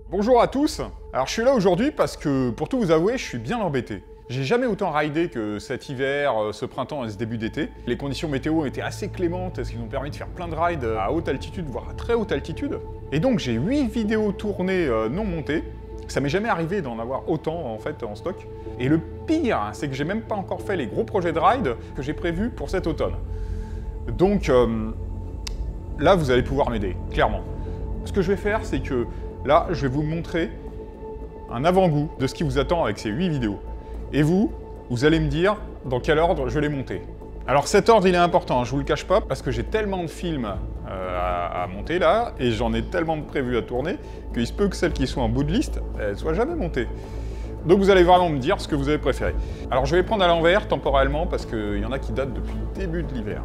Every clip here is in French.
Bonjour à tous. Alors je suis là aujourd'hui parce que, pour tout vous avouer, je suis bien embêté. J'ai jamais autant ridé que cet hiver, ce printemps et ce début d'été. Les conditions météo ont été assez clémentes, ce qui nous permis de faire plein de rides à haute altitude, voire à très haute altitude. Et donc j'ai 8 vidéos tournées non montées. Ça m'est jamais arrivé d'en avoir autant en fait en stock. Et le pire, c'est que j'ai même pas encore fait les gros projets de ride que j'ai prévus pour cet automne. Donc là, vous allez pouvoir m'aider, clairement. Ce que je vais faire, c'est que là, je vais vous montrer un avant-goût de ce qui vous attend avec ces 8 vidéos. Et vous allez me dire dans quel ordre je les monter. Alors cet ordre, il est important, je vous le cache pas, parce que j'ai tellement de films à monter là, et j'en ai tellement de prévus à tourner, qu'il se peut que celles qui sont en bout de liste, elles soient jamais montées. Donc vous allez vraiment me dire ce que vous avez préféré. Alors je vais les prendre à l'envers, temporellement, parce qu'il y en a qui datent depuis le début de l'hiver.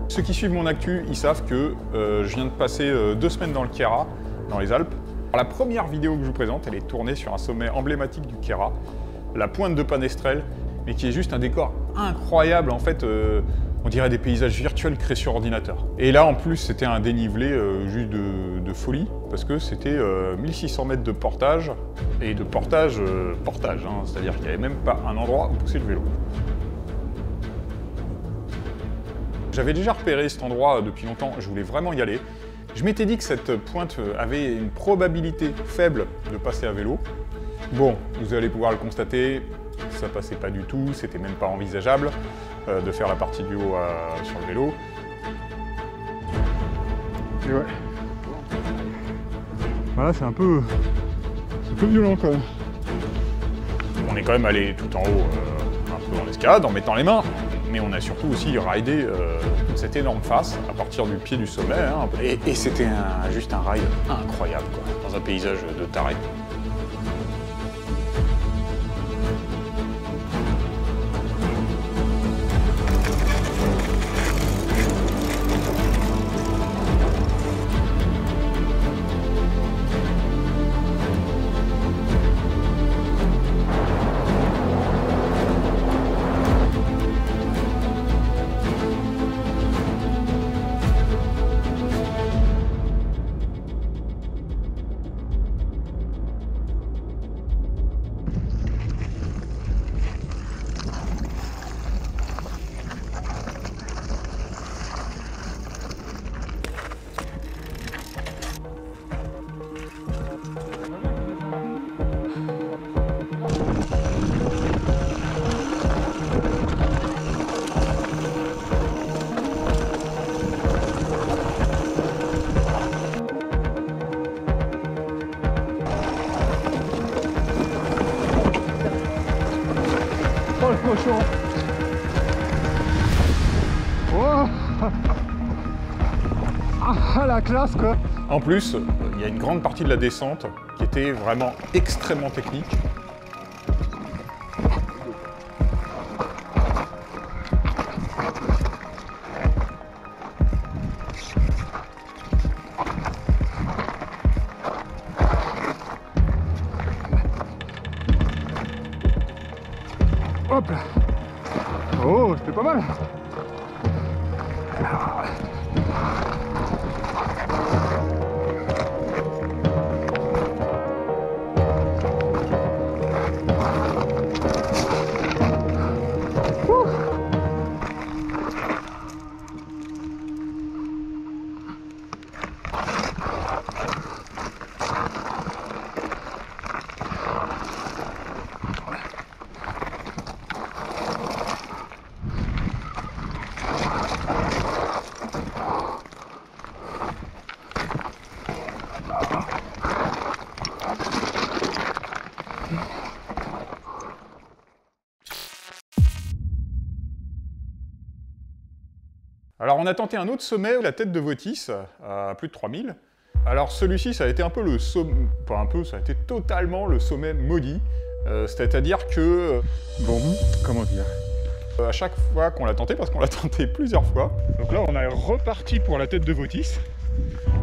Ceux qui suivent mon actu, ils savent que je viens de passer 2 semaines dans le Queyras, dans les Alpes. Alors, la première vidéo que je vous présente, elle est tournée sur un sommet emblématique du Queyras, la pointe de Panestrel, mais qui est juste un décor incroyable. En fait, on dirait des paysages virtuels créés sur ordinateur. Et là, en plus, c'était un dénivelé juste de folie, parce que c'était 1600 mètres de portage, et de portage, hein, c'est-à-dire qu'il n'y avait même pas un endroit où pousser le vélo. J'avais déjà repéré cet endroit depuis longtemps, je voulais vraiment y aller. Je m'étais dit que cette pointe avait une probabilité faible de passer à vélo. Bon, vous allez pouvoir le constater, ça passait pas du tout, c'était même pas envisageable de faire la partie du haut sur le vélo. Et ouais. Voilà, c'est un peu violent quand même. On est quand même allé tout en haut, un peu en escalade, en mettant les mains. Mais on a surtout aussi ridé cette énorme face à partir du pied du sommet. Hein, et c'était juste un ride incroyable, quoi, dans un paysage de taré. Oh le cochon! Oh ah la classe quoi! En plus, il y a une grande partie de la descente qui était vraiment extrêmement technique. Hop là! Oh, c'était pas mal! Alors on a tenté un autre sommet, la tête de Votis, à plus de 3000. Alors celui-ci, ça a été un peu le sommet... Pas un peu, ça a été totalement le sommet maudit. C'est-à-dire que... Bon, comment dire? À chaque fois qu'on l'a tenté, parce qu'on l'a tenté plusieurs fois. Donc là, on est reparti pour la tête de Votis.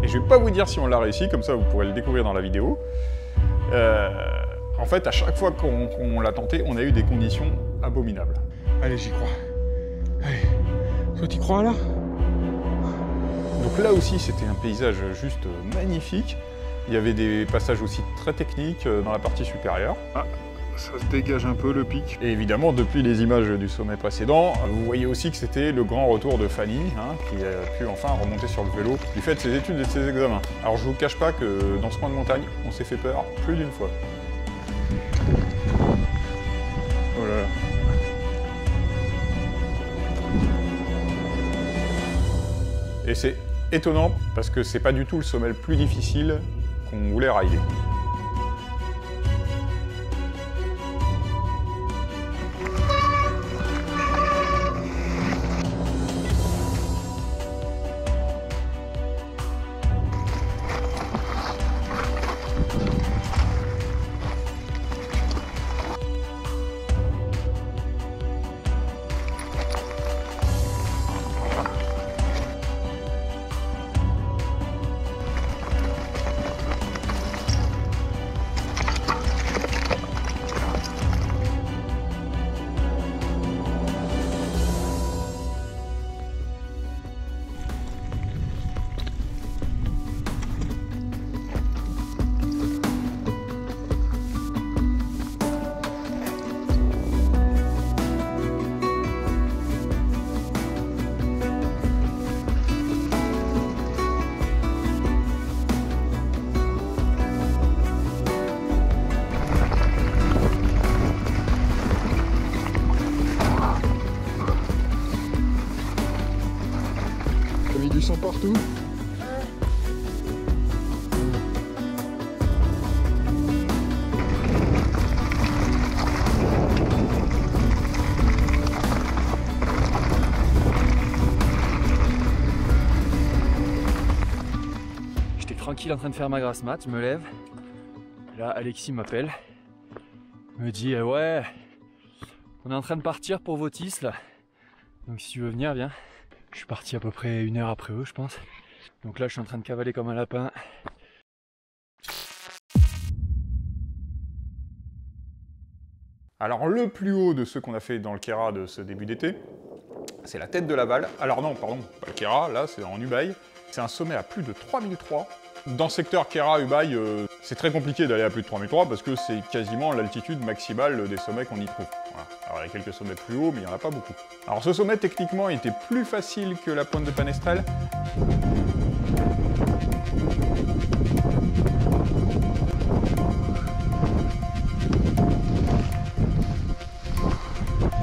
Et je vais pas vous dire si on l'a réussi, comme ça vous pourrez le découvrir dans la vidéo. En fait, à chaque fois qu'on l'a tenté, on a eu des conditions abominables. Allez, j'y crois. Allez, toi t'y crois là? Donc là aussi, c'était un paysage juste magnifique. Il y avait des passages aussi très techniques dans la partie supérieure. Ah, ça se dégage un peu le pic. Et évidemment, depuis les images du sommet précédent, vous voyez aussi que c'était le grand retour de Fanny, hein, qui a pu enfin remonter sur le vélo du fait de ses études et de ses examens. Alors je vous cache pas que dans ce coin de montagne, on s'est fait peur plus d'une fois. Oh là là. Et c'est étonnant parce que c'est pas du tout le sommet le plus difficile qu'on voulait rider. T'as mis du sang partout? J'étais tranquille en train de faire ma grasse mat, je me lève. Là, Alexis m'appelle. Me dit ouais, on est en train de partir pour Votis là. Donc si tu veux venir, viens. Je suis parti à peu près 1 heure après eux, je pense. Donc là, je suis en train de cavaler comme un lapin. Alors le plus haut de ceux qu'on a fait dans le Kera de ce début d'été, c'est la tête de Laval. Alors non, pardon, pas le Kera, là c'est en Ubaye. C'est un sommet à plus de 3003. Dans le secteur Kera-Ubaye, c'est très compliqué d'aller à plus de 3003 parce que c'est quasiment l'altitude maximale des sommets qu'on y trouve. Voilà. Alors il y a quelques sommets plus hauts, mais il n'y en a pas beaucoup. Alors ce sommet, techniquement, était plus facile que la pointe de Panestrel.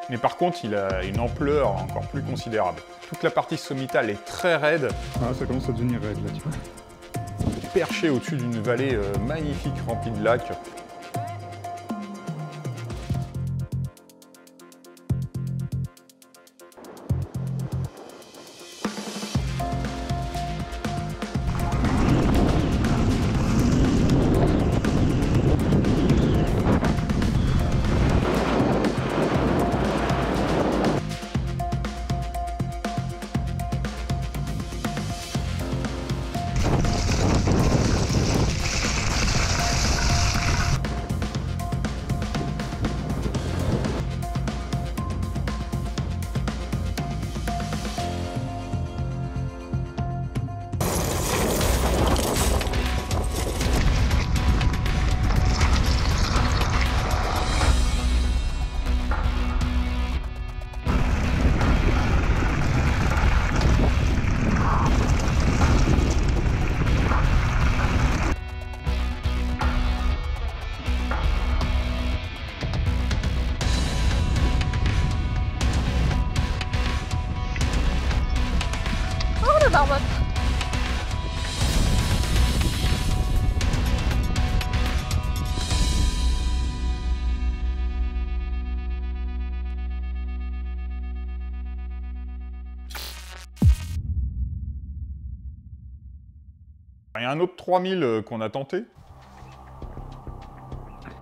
Mais par contre, il a une ampleur encore plus considérable. Toute la partie sommitale est très raide. Ah, ça commence à devenir raide là, tu vois. Perché au-dessus d'une vallée magnifique remplie de lacs. marmotte. Il y a un autre 3000 qu'on a tenté.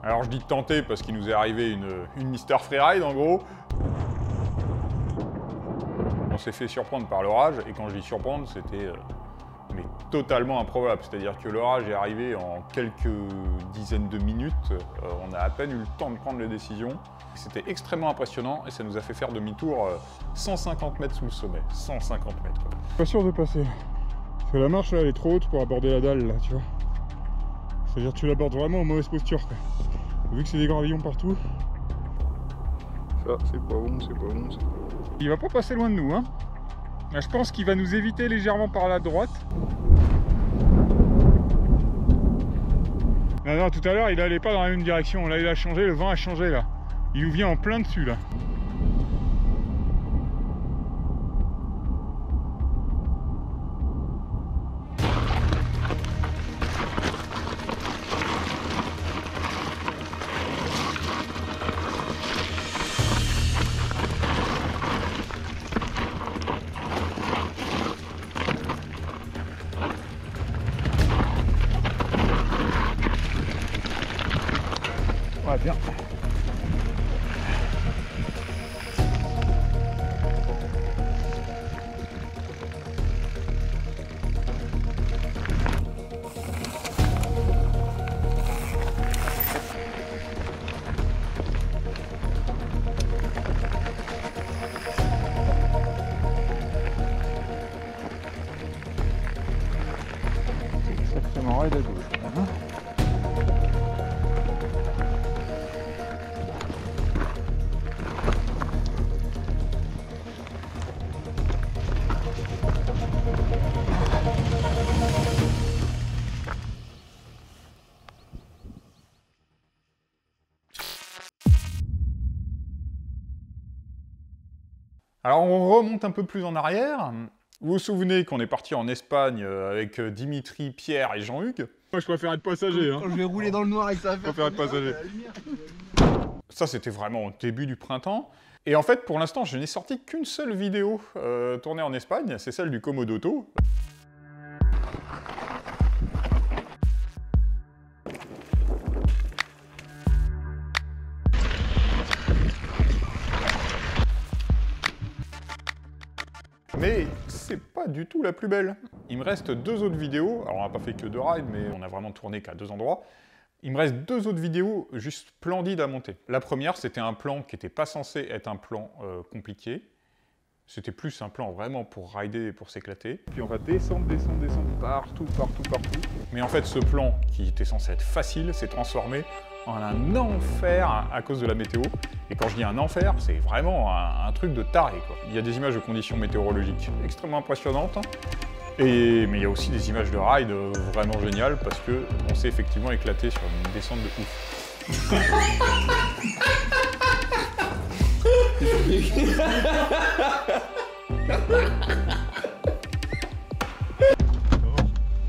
Alors je dis tenter parce qu'il nous est arrivé une Mister Freeride en gros. On s'est fait surprendre par l'orage, et quand je dis surprendre, c'était mais totalement improbable. C'est-à-dire que l'orage est arrivé en quelques dizaines de minutes, on a à peine eu le temps de prendre les décisions. C'était extrêmement impressionnant et ça nous a fait faire demi-tour 150 mètres sous le sommet. 150 mètres quoi. Pas sûr de passer. Parce que la marche là elle est trop haute pour aborder la dalle là, tu vois. C'est-à-dire que tu l'abordes vraiment en mauvaise posture quoi. Vu que c'est des gravillons partout. Ça c'est pas bon, c'est pas bon, c'est pas bon. Il va pas passer loin de nous hein. Là, je pense qu'il va nous éviter légèrement par la droite. Non, tout à l'heure il allait pas dans la même direction. Là il a changé, le vent a changé là. Il nous vient en plein dessus là. Ouais, bien. Sacrément raide à gauche. Alors on remonte un peu plus en arrière. Vous vous souvenez qu'on est parti en Espagne avec Dimitri, Pierre et Jean-Hugues. Moi je préfère être passager hein. Je vais rouler dans le noir avec ça. Je préfère être passager. Ça c'était vraiment au début du printemps. Et en fait pour l'instant je n'ai sorti qu'une seule vidéo tournée en Espagne, c'est celle du Komodoto. Mais c'est pas du tout la plus belle. Il me reste 2 autres vidéos, alors on n'a pas fait que 2 rides, mais on a vraiment tourné qu'à 2 endroits. Il me reste 2 autres vidéos juste splendides à monter. La première, c'était un plan qui n'était pas censé être un plan compliqué. C'était plus un plan vraiment pour rider et pour s'éclater. Puis on va descendre, partout. Mais en fait, ce plan qui était censé être facile s'est transformé en un enfer à cause de la météo. Et quand je dis un enfer, c'est vraiment un truc de taré, quoi. Il y a des images de conditions météorologiques extrêmement impressionnantes. Mais il y a aussi des images de ride vraiment géniales parce qu'on s'est effectivement éclaté sur une descente de ouf.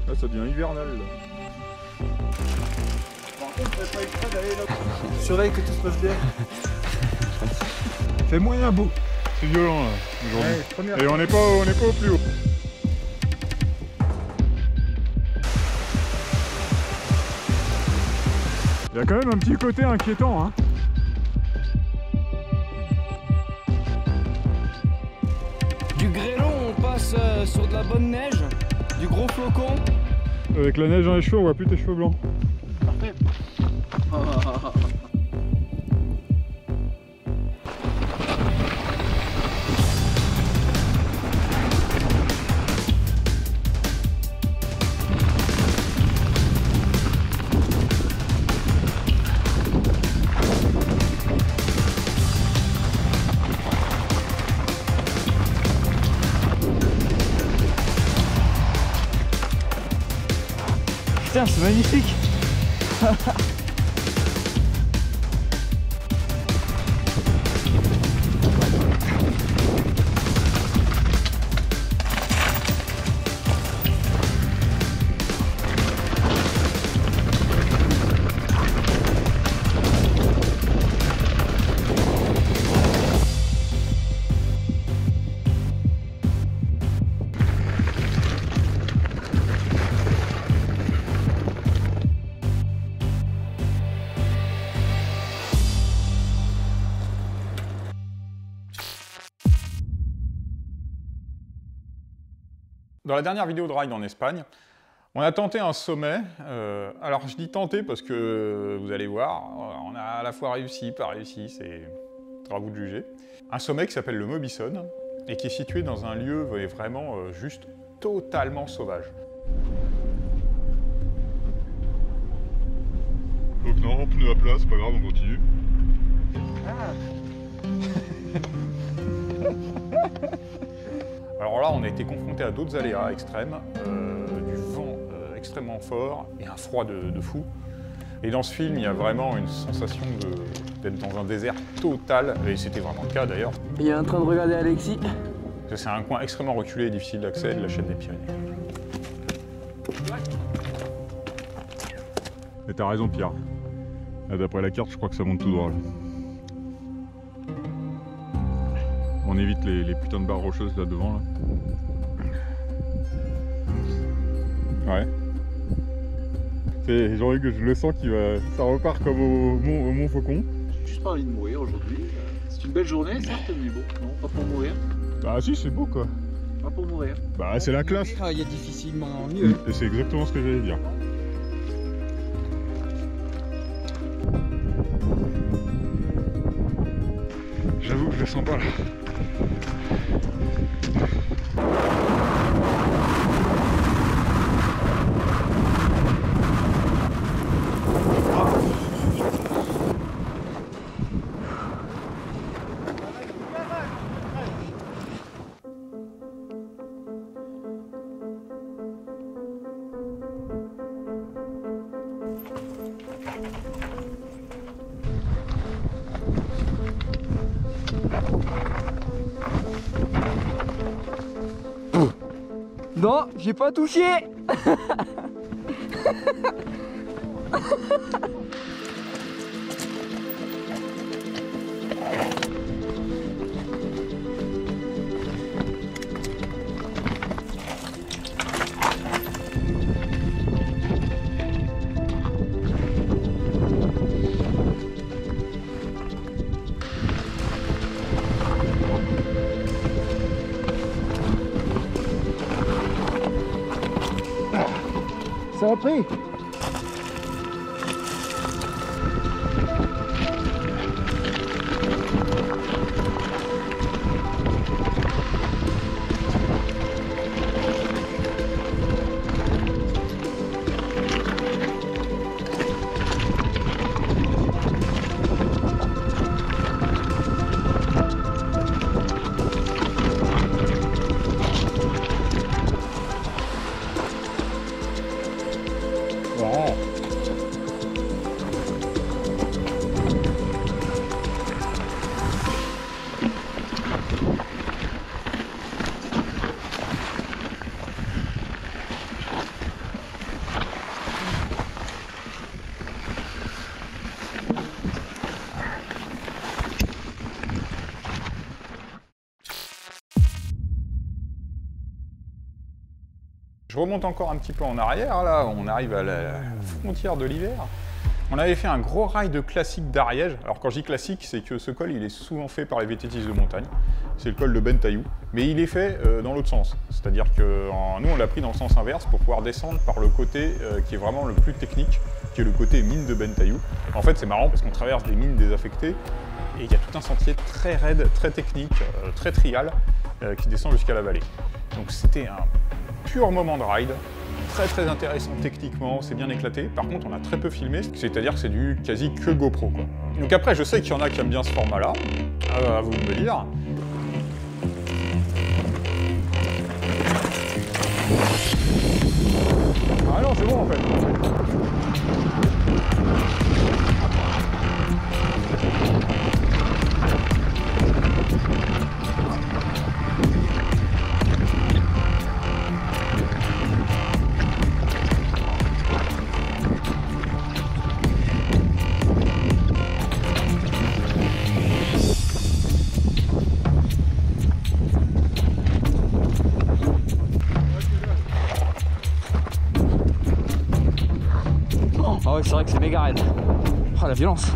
Là ça devient hivernal là. Surveille que tout se passe bien. C'est moyen beau. C'est violent là aujourd'hui. Et on n'est pas au plus haut. Il y a quand même un petit côté inquiétant hein. Du grêlon, on passe sur de la bonne neige, du gros flocon. Avec la neige dans les cheveux, on voit plus tes cheveux blancs. Parfait. Putain, c'est magnifique. Dans la dernière vidéo de ride en Espagne, on a tenté un sommet. Alors je dis tenter parce que vous allez voir, on a à la fois réussi, pas réussi, c'est à vous de juger. Un sommet qui s'appelle le Mobisson et qui est situé dans un lieu vraiment juste totalement sauvage. Donc non, pneu à plat, c'est pas grave, on continue. Alors là, on a été confronté à d'autres aléas extrêmes, du vent extrêmement fort et un froid de fou. Et dans ce film, il y a vraiment une sensation d'être dans un désert total, et c'était vraiment le cas d'ailleurs. Il est en train de regarder Alexis. C'est un coin extrêmement reculé et difficile d'accès de la chaîne des Pyrénées. Et t'as raison, Pierre. D'après la carte, je crois que ça monte tout droit. Là. On évite les putains de barres rocheuses là devant. Là. Ouais. Jean-Hugues, je le sens ça repart comme au Mont Faucon. J'ai juste pas envie de mourir aujourd'hui. C'est une belle journée, certes, mais bon, non, pas pour mourir. Bah si, c'est beau quoi. Pas pour mourir. Bah c'est la classe. Il y a difficilement mieux. Et c'est exactement ce que j'allais dire. J'avoue que je le sens pas là. Non, j'ai pas touché. Ça a pris. Je remonte encore un petit peu en arrière, là, on arrive à la frontière de l'hiver. On avait fait un gros ride classique d'Ariège. Alors quand je dis classique, c'est que ce col, il est souvent fait par les vététistes de montagne. C'est le col de Bentaillou. Mais il est fait dans l'autre sens. C'est-à-dire que nous, on l'a pris dans le sens inverse pour pouvoir descendre par le côté qui est vraiment le plus technique, qui est le côté mine de Bentaillou. En fait, c'est marrant parce qu'on traverse des mines désaffectées et il y a tout un sentier très raide, très technique, très trial, qui descend jusqu'à la vallée. Donc c'était un pur moment de ride, très intéressant techniquement, c'est bien éclaté. Par contre, on a très peu filmé, c'est-à-dire que c'est du quasi que GoPro, quoi. Donc après, je sais qu'il y en a qui aiment bien ce format-là, à vous de me dire. Ah non, c'est bon en fait. Ah ouais, c'est vrai que c'est méga raide. Oh la violence.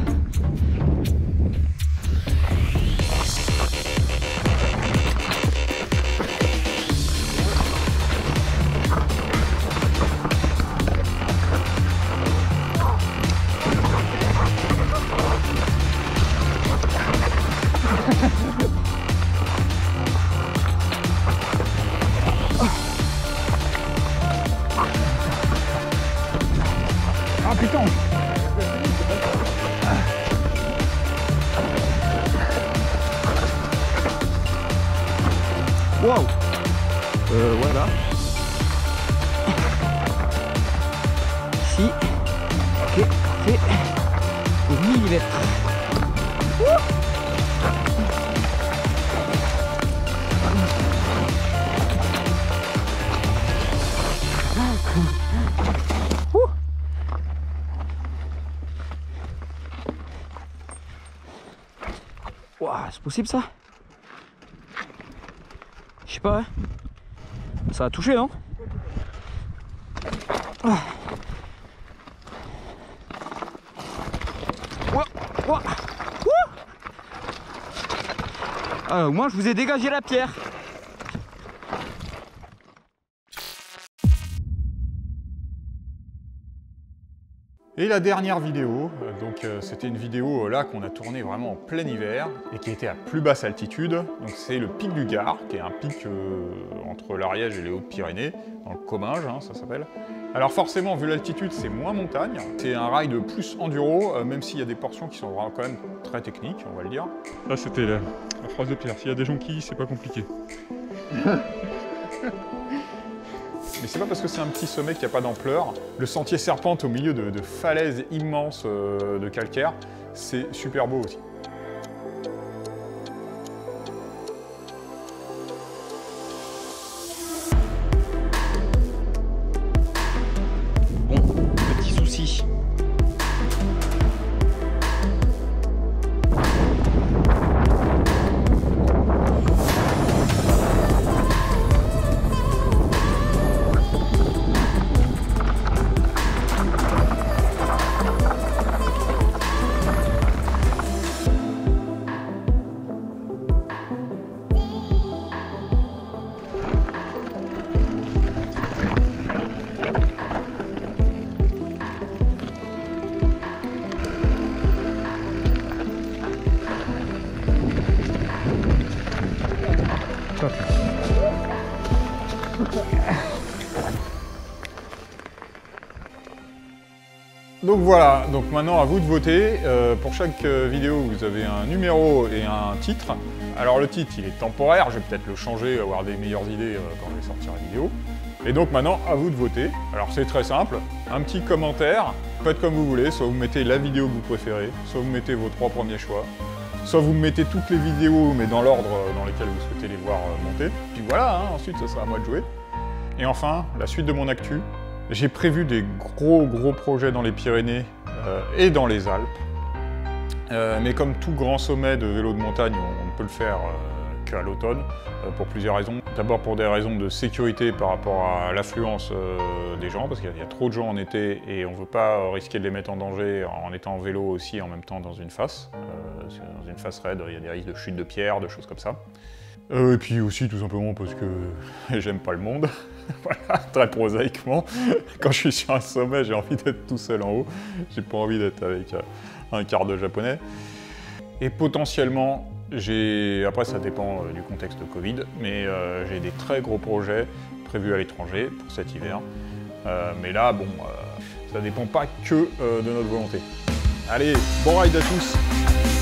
Waouh. Voilà. Ici. Ok, parfait. Au millimètre. Ouah, c'est possible ça? Je sais pas, hein. Ça a touché, non? Ah. Ouah, ouah, ouah. Au moins je vous ai dégagé la pierre. Et la dernière vidéo, c'était une vidéo là qu'on a tournée vraiment en plein hiver et qui était à plus basse altitude. Donc c'est le pic du Gard, qui est un pic entre l'Ariège et les Hautes-Pyrénées, dans le Comminges, hein, ça s'appelle. Alors forcément, vu l'altitude, c'est moins montagne. C'est un rail de plus enduro, même s'il y a des portions qui sont vraiment quand même très techniques, on va le dire. Ça c'était la phrase de Pierre, s'il y a des jonquilles, c'est pas compliqué. Mais c'est pas parce que c'est un petit sommet qu'il n'y a pas d'ampleur. Le sentier serpente au milieu de falaises immenses de calcaire, c'est super beau aussi. Bon, petit souci. Donc voilà, donc maintenant à vous de voter. Pour chaque vidéo, vous avez un numéro et un titre. Alors le titre, il est temporaire, je vais peut-être le changer, avoir des meilleures idées quand je vais sortir la vidéo. Et donc maintenant, à vous de voter. Alors c'est très simple, un petit commentaire, faites comme vous voulez, soit vous mettez la vidéo que vous préférez, soit vous mettez vos 3 premiers choix, soit vous mettez toutes les vidéos, mais dans l'ordre dans lequel vous souhaitez les voir monter. Puis voilà, hein, ensuite ça sera à moi de jouer. Et enfin, la suite de mon actu. J'ai prévu des gros projets dans les Pyrénées et dans les Alpes. Mais comme tout grand sommet de vélo de montagne, on ne peut le faire qu'à l'automne, pour plusieurs raisons. D'abord pour des raisons de sécurité par rapport à l'affluence des gens, parce qu'il y a trop de gens en été et on ne veut pas risquer de les mettre en danger en étant en vélo aussi en même temps dans une face. Dans une face raide, il y a des risques de chute de pierre, de choses comme ça. Et puis aussi tout simplement parce que j'aime pas le monde. Voilà, très prosaïquement. Quand je suis sur un sommet, j'ai envie d'être tout seul en haut. J'ai pas envie d'être avec un quart de japonais. Et potentiellement, après ça dépend du contexte Covid, mais j'ai des très gros projets prévus à l'étranger pour cet hiver. Mais là, bon, ça dépend pas que de notre volonté. Allez, bon ride à tous!